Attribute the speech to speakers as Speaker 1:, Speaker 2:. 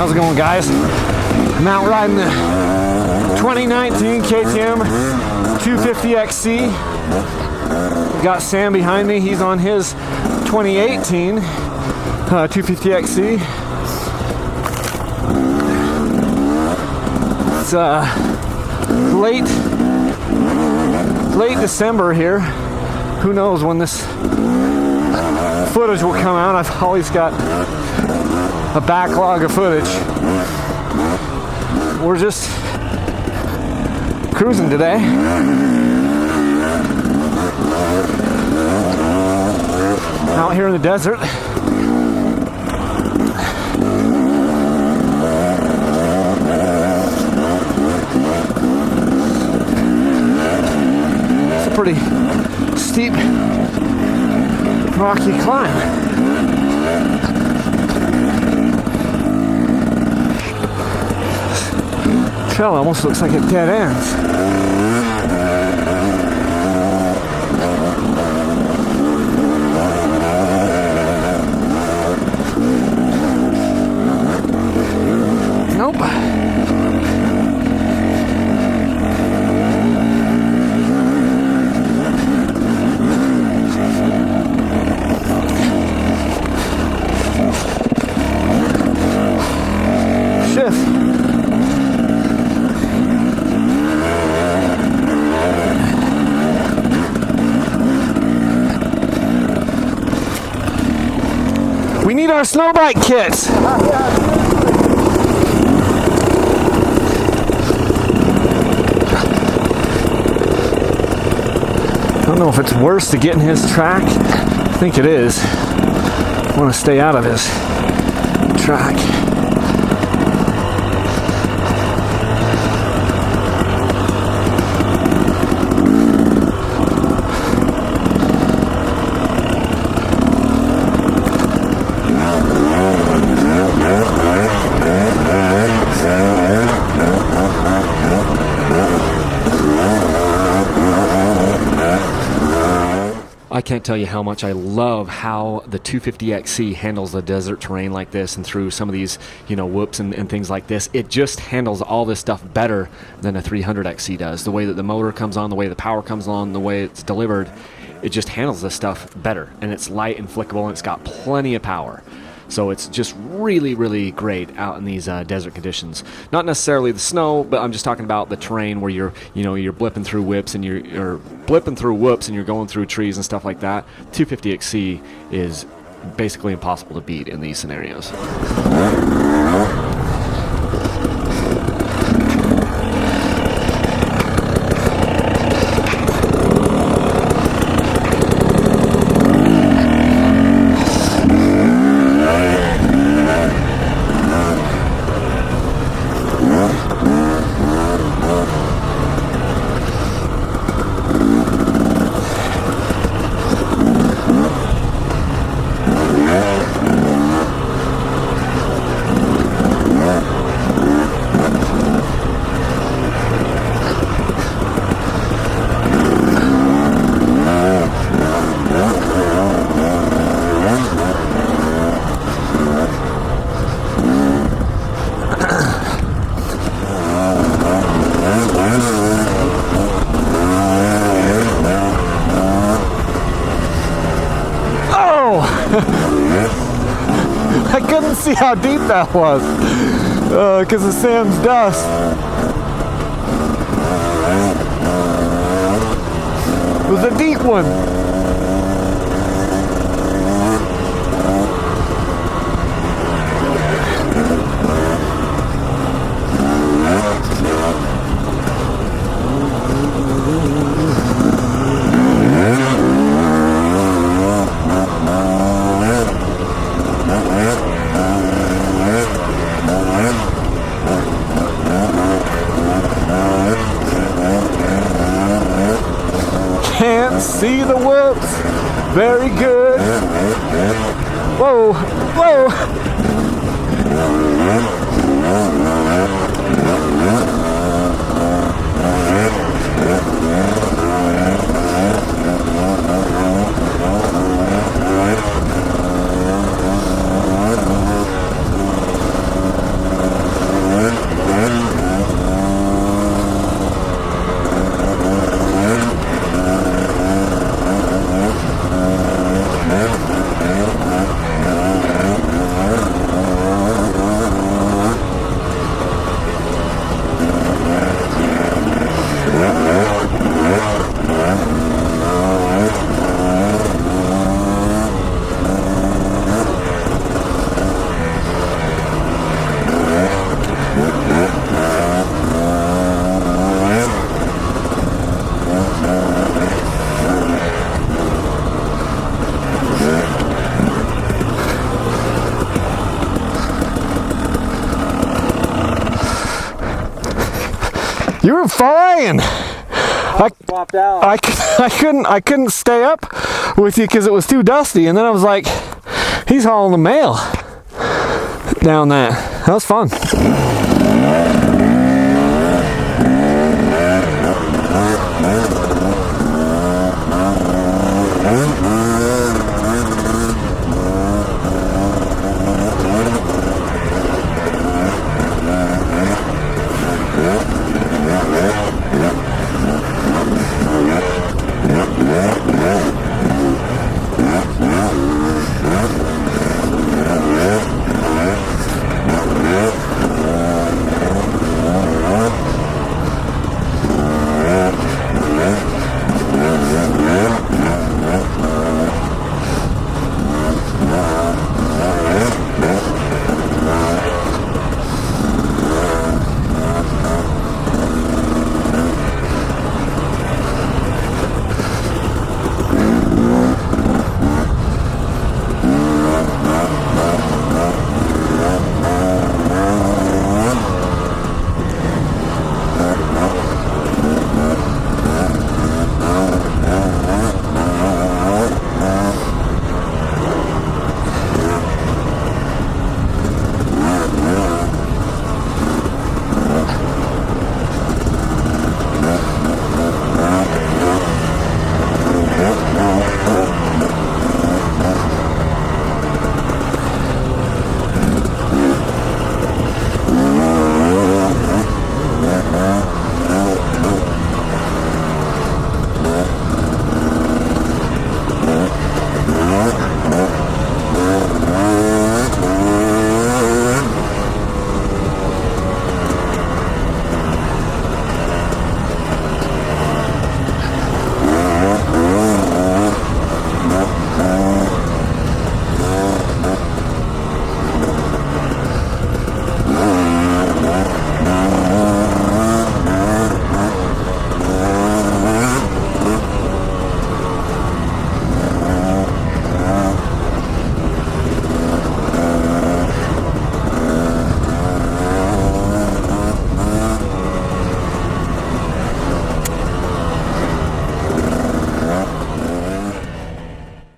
Speaker 1: How's it going, guys? I'm out riding the 2019 KTM 250XC. We got Sam behind me. He's on his 2018 250XC. It's late December here. Who knows when this footage will come out. I've always got a backlog of footage. We're just cruising today. Out here in the desert. It's a pretty steep, rocky climb. Trail almost looks like it dead ends. Nope. Shift. We need our snow bike kits. I don't know if it's worse to get in his track. I think it is. I want to stay out of his track.
Speaker 2: I can't tell you how much I love how the 250XC handles the desert terrain like this and through some of these, whoops and things like this. It just handles all this stuff better than a 300XC does. The way that the motor comes on, the way the power comes on, the way it's delivered, it just handles this stuff better. And it's light and flickable, and it's got plenty of power. So it's just really, really great out in these desert conditions. Not necessarily the snow, but I'm just talking about the terrain where you're blipping through whips and you're blipping through whoops and you're going through trees and stuff like that. 250XC is basically impossible to beat in these scenarios.
Speaker 1: I couldn't see how deep that was because of Sam's dust. It was a deep one. Can't see the whoops. Very good. Whoa, whoa. You were flying.
Speaker 3: Popped out.
Speaker 1: I couldn't stay up with you because it was too dusty, and then I was like, he's hauling the mail down that. That was fun.